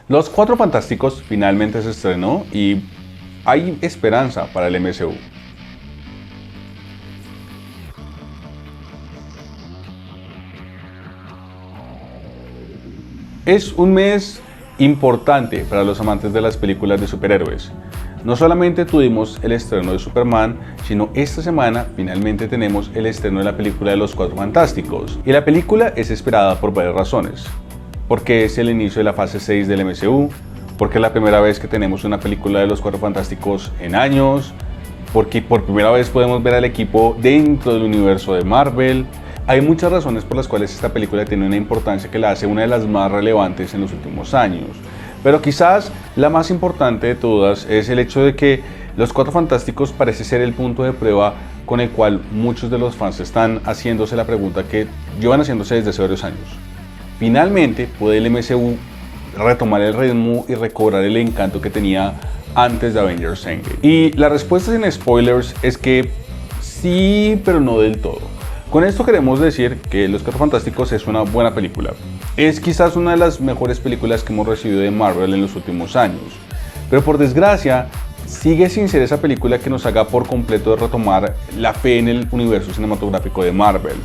Los Cuatro Fantásticos finalmente se estrenó y hay esperanza para el MCU. Es un mes importante para los amantes de las películas de superhéroes. No solamente tuvimos el estreno de Superman, sino esta semana finalmente tenemos el estreno de la película de los Cuatro Fantásticos. Y la película es esperada por varias razones. Porque es el inicio de la fase 6 del MCU, porque es la primera vez que tenemos una película de los Cuatro Fantásticos en años, porque por primera vez podemos ver al equipo dentro del universo de Marvel. Hay muchas razones por las cuales esta película tiene una importancia que la hace una de las más relevantes en los últimos años. Pero quizás la más importante de todas es el hecho de que Los Cuatro Fantásticos parece ser el punto de prueba con el cual muchos de los fans están haciéndose la pregunta que llevan haciéndose desde hace varios años. Finalmente puede el MCU retomar el ritmo y recobrar el encanto que tenía antes de Avengers Endgame. Y la respuesta sin spoilers es que sí, pero no del todo. Con esto queremos decir que Los Cuatro Fantásticos es una buena película. Es quizás una de las mejores películas que hemos recibido de Marvel en los últimos años. Pero por desgracia, sigue sin ser esa película que nos haga por completo retomar la fe en el universo cinematográfico de Marvel.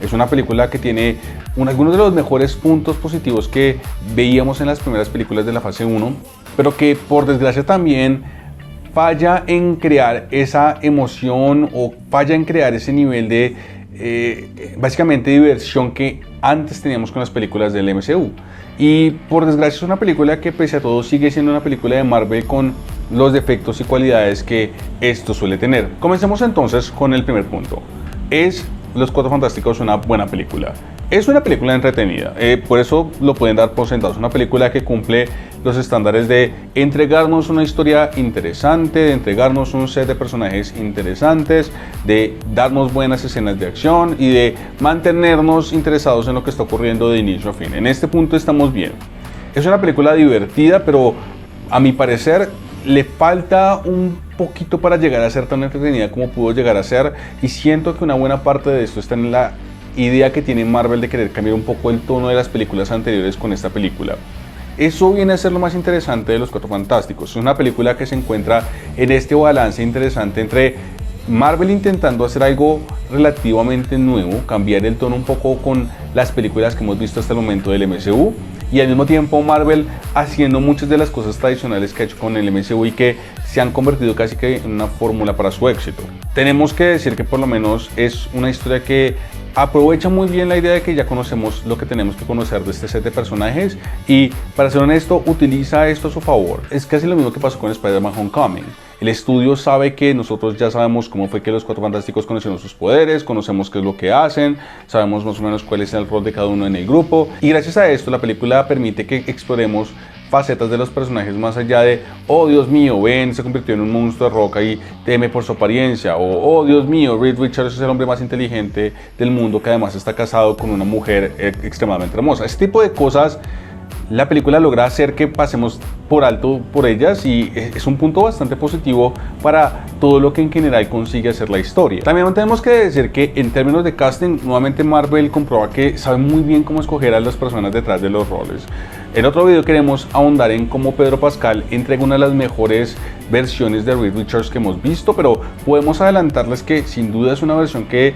Es una película que tiene algunos de los mejores puntos positivos que veíamos en las primeras películas de la fase 1, pero que por desgracia también falla en crear esa emoción o falla en crear ese nivel de básicamente diversión que antes teníamos con las películas del MCU. Y por desgracia es una película que pese a todo sigue siendo una película de Marvel con los defectos y cualidades que esto suele tener. Comencemos entonces con el primer punto. ¿Es Los Cuatro Fantásticos una buena película? Es una película entretenida, por eso lo pueden dar por sentado. Es una película que cumple los estándares de entregarnos una historia interesante, de entregarnos un set de personajes interesantes, de darnos buenas escenas de acción y de mantenernos interesados en lo que está ocurriendo de inicio a fin. En este punto estamos bien. Es una película divertida, pero a mi parecer le falta un poquito para llegar a ser tan entretenida como pudo llegar a ser, y siento que una buena parte de esto está en la idea que tiene Marvel de querer cambiar un poco el tono de las películas anteriores con esta película. Eso viene a ser lo más interesante de Los Cuatro Fantásticos. Es una película que se encuentra en este balance interesante entre Marvel intentando hacer algo relativamente nuevo, cambiar el tono un poco con las películas que hemos visto hasta el momento del MCU, y al mismo tiempo Marvel haciendo muchas de las cosas tradicionales que ha hecho con el MCU y que se han convertido casi que en una fórmula para su éxito. Tenemos que decir que por lo menos es una historia que aprovecha muy bien la idea de que ya conocemos lo que tenemos que conocer de este set de personajes, y para ser honesto utiliza esto a su favor. Es casi lo mismo que pasó con Spider-Man Homecoming. El estudio sabe que nosotros ya sabemos cómo fue que los Cuatro Fantásticos conocieron sus poderes, conocemos qué es lo que hacen, sabemos más o menos cuál es el rol de cada uno en el grupo, y gracias a esto la película permite que exploremos facetas de los personajes más allá de oh Dios mío, Ben se convirtió en un monstruo de roca y teme por su apariencia, o oh Dios mío, Reed Richards es el hombre más inteligente del mundo que además está casado con una mujer extremadamente hermosa. Este tipo de cosas la película logra hacer que pasemos por alto por ellas, y es un punto bastante positivo para todo lo que en general consigue hacer la historia. También tenemos que decir que en términos de casting, nuevamente Marvel comprueba que sabe muy bien cómo escoger a las personas detrás de los roles. En otro video queremos ahondar en cómo Pedro Pascal entrega una de las mejores versiones de Reed Richards que hemos visto, pero podemos adelantarles que sin duda es una versión que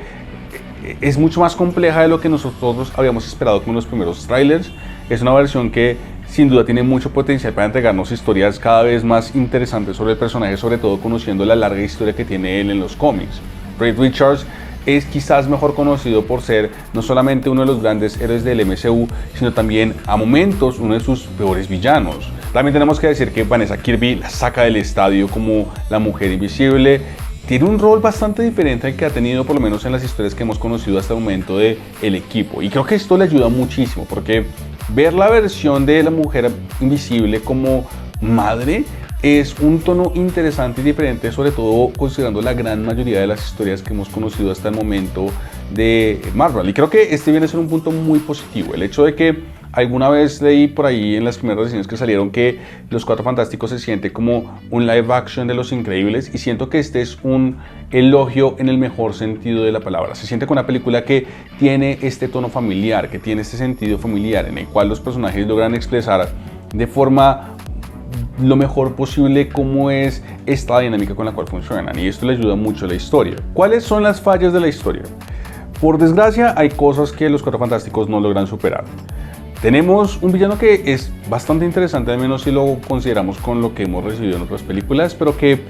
es mucho más compleja de lo que nosotros habíamos esperado con los primeros trailers. Es una versión que sin duda tiene mucho potencial para entregarnos historias cada vez más interesantes sobre el personaje, sobre todo conociendo la larga historia que tiene él en los cómics. Reed Richards es quizás mejor conocido por ser no solamente uno de los grandes héroes del MCU, sino también a momentos uno de sus peores villanos. También tenemos que decir que Vanessa Kirby la saca del estadio como la Mujer Invisible. Tiene un rol bastante diferente al que ha tenido por lo menos en las historias que hemos conocido hasta el momento de el equipo, y creo que esto le ayuda muchísimo porque ver la versión de la Mujer Invisible como madre es un tono interesante y diferente, sobre todo considerando la gran mayoría de las historias que hemos conocido hasta el momento de Marvel. Y creo que este viene a ser un punto muy positivo, el hecho de que alguna vez leí por ahí en las primeras reseñas que salieron que Los Cuatro Fantásticos se siente como un live action de Los Increíbles, y siento que este es un elogio en el mejor sentido de la palabra. Se siente como una película que tiene este tono familiar, que tiene este sentido familiar en el cual los personajes logran expresar de forma lo mejor posible cómo es esta dinámica con la cual funcionan, y esto le ayuda mucho a la historia. ¿Cuáles son las fallas de la historia? Por desgracia, hay cosas que los Cuatro Fantásticos no logran superar. Tenemos un villano que es bastante interesante, al menos si lo consideramos con lo que hemos recibido en otras películas, pero que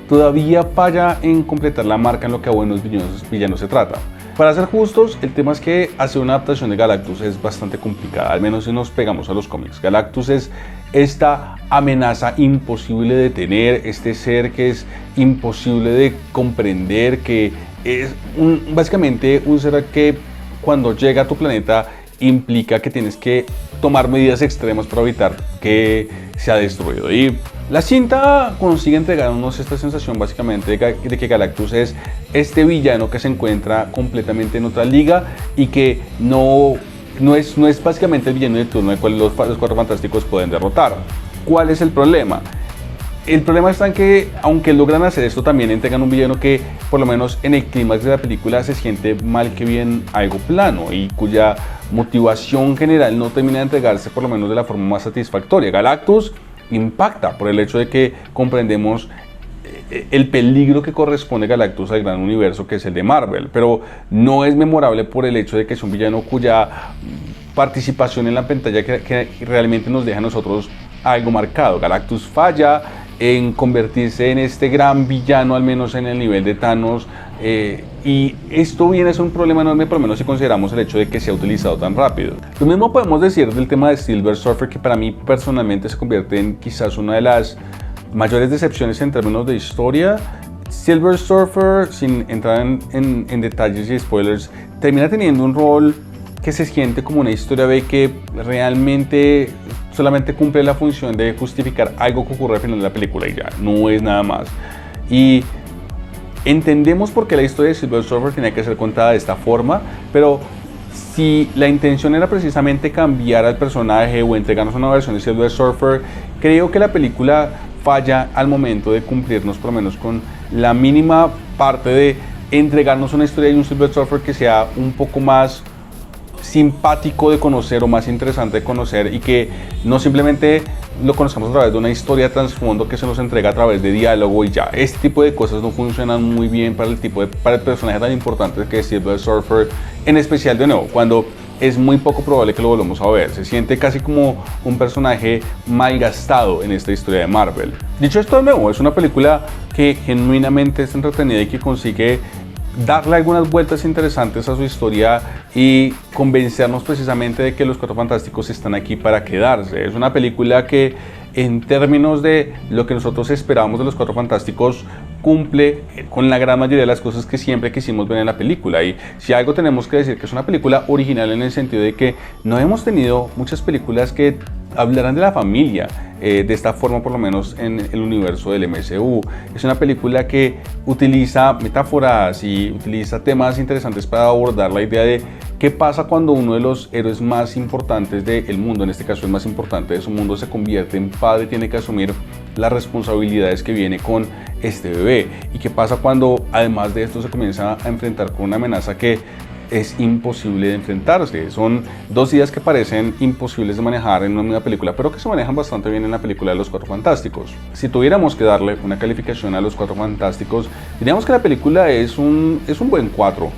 todavía falla en completar la marca en lo que a buenos villanos se trata. Para ser justos, el tema es que hacer una adaptación de Galactus es bastante complicada, al menos si nos pegamos a los cómics. Galactus es esta amenaza imposible de detener, este ser que es imposible de comprender, que es básicamente un ser que cuando llega a tu planeta implica que tienes que tomar medidas extremas para evitar que sea destruido. Y la cinta consigue entregarnos esta sensación básicamente de que Galactus es este villano que se encuentra completamente en otra liga y que no es básicamente el villano de turno al cual los Cuatro Fantásticos pueden derrotar. ¿Cuál es el problema? El problema está en que, aunque logran hacer esto, también entregan un villano que, por lo menos en el clímax de la película, se siente mal que bien algo plano y cuya motivación general no termina de entregarse, por lo menos de la forma más satisfactoria. Galactus impacta por el hecho de que comprendemos el peligro que corresponde a Galactus al gran universo que es el de Marvel, pero no es memorable por el hecho de que es un villano cuya participación en la pantalla que realmente nos deja a nosotros algo marcado. Galactus falla en convertirse en este gran villano, al menos en el nivel de Thanos, y esto viene a ser un problema enorme, por lo menos si consideramos el hecho de que se ha utilizado tan rápido. Lo mismo podemos decir del tema de Silver Surfer, que para mí personalmente se convierte en quizás una de las mayores decepciones en términos de historia. Silver Surfer, sin entrar en detalles y spoilers, termina teniendo un rol que se siente como una historia B que realmente solamente cumple la función de justificar algo que ocurre al final de la película y ya, no es nada más. Y entendemos por qué la historia de Silver Surfer tenía que ser contada de esta forma, pero si la intención era precisamente cambiar al personaje o entregarnos una versión de Silver Surfer, creo que la película falla al momento de cumplirnos por lo menos con la mínima parte de entregarnos una historia de un Silver Surfer que sea un poco más simpático de conocer o más interesante de conocer, y que no simplemente lo conozcamos a través de una historia trasfondo que se nos entrega a través de diálogo y ya. Este tipo de cosas no funcionan muy bien para el personaje tan importante que es Silver Surfer, en especial de nuevo cuando es muy poco probable que lo volvamos a ver. Se siente casi como un personaje malgastado en esta historia de Marvel. Dicho esto, de nuevo, es una película que genuinamente es entretenida y que consigue darle algunas vueltas interesantes a su historia y convencernos precisamente de que los Cuatro Fantásticos están aquí para quedarse. Es una película que, en términos de lo que nosotros esperábamos de los Cuatro Fantásticos, cumple con la gran mayoría de las cosas que siempre quisimos ver en la película. Y si algo tenemos que decir, que es una película original en el sentido de que no hemos tenido muchas películas que hablarán de la familia de esta forma, por lo menos en el universo del MCU. Es una película que utiliza metáforas y utiliza temas interesantes para abordar la idea de qué pasa cuando uno de los héroes más importantes del mundo, en este caso el más importante de su mundo, se convierte en padre y tiene que asumir las responsabilidades que viene con este bebé, y qué pasa cuando además de esto se comienza a enfrentar con una amenaza que es imposible de enfrentarse. Son dos ideas que parecen imposibles de manejar en una misma película, pero que se manejan bastante bien en la película de los Cuatro Fantásticos. Si tuviéramos que darle una calificación a los Cuatro Fantásticos, diríamos que la película es un buen 4.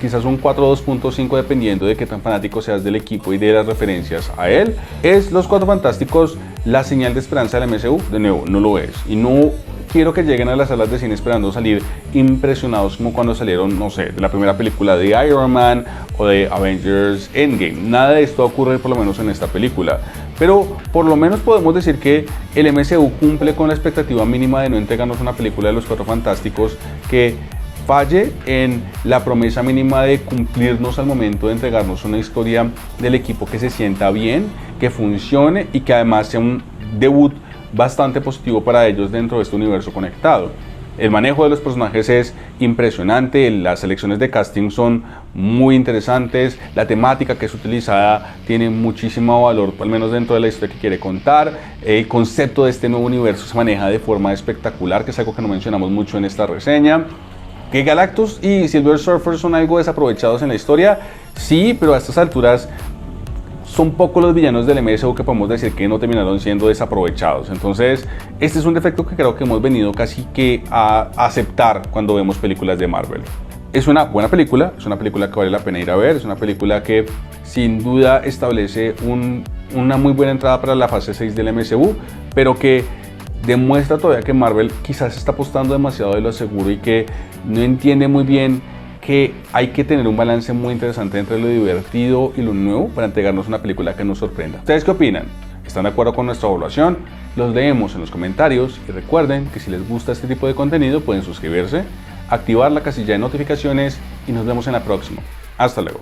Quizás un 4 2.5 dependiendo de qué tan fanático seas del equipo y de las referencias a él. ¿Es los Cuatro Fantásticos la señal de esperanza del MCU? De nuevo, no lo es, y no quiero que lleguen a las salas de cine esperando salir impresionados como cuando salieron, no sé, de la primera película de Iron Man o de Avengers Endgame. Nada de esto ocurre, por lo menos en esta película, pero por lo menos podemos decir que el MCU cumple con la expectativa mínima de no entregarnos una película de los Cuatro Fantásticos que falle en la promesa mínima de cumplirnos al momento de entregarnos una historia del equipo que se sienta bien, que funcione y que además sea un debut bastante positivo para ellos dentro de este universo conectado. El manejo de los personajes es impresionante, las selecciones de casting son muy interesantes, la temática que es utilizada tiene muchísimo valor, al menos dentro de la historia que quiere contar. El concepto de este nuevo universo se maneja de forma espectacular, que es algo que no mencionamos mucho en esta reseña. ¿Que Galactus y Silver Surfer son algo desaprovechados en la historia? Sí, pero a estas alturas son pocos los villanos del MCU que podemos decir que no terminaron siendo desaprovechados. Entonces, este es un defecto que creo que hemos venido casi que a aceptar cuando vemos películas de Marvel. Es una buena película, es una película que vale la pena ir a ver, es una película que sin duda establece una muy buena entrada para la fase 6 del MCU, pero que demuestra todavía que Marvel quizás está apostando demasiado de lo seguro y que no entiende muy bien que hay que tener un balance muy interesante entre lo divertido y lo nuevo para entregarnos una película que nos sorprenda. ¿Ustedes qué opinan? ¿Están de acuerdo con nuestra evaluación? Los leemos en los comentarios y recuerden que si les gusta este tipo de contenido pueden suscribirse, activar la casilla de notificaciones y nos vemos en la próxima. Hasta luego.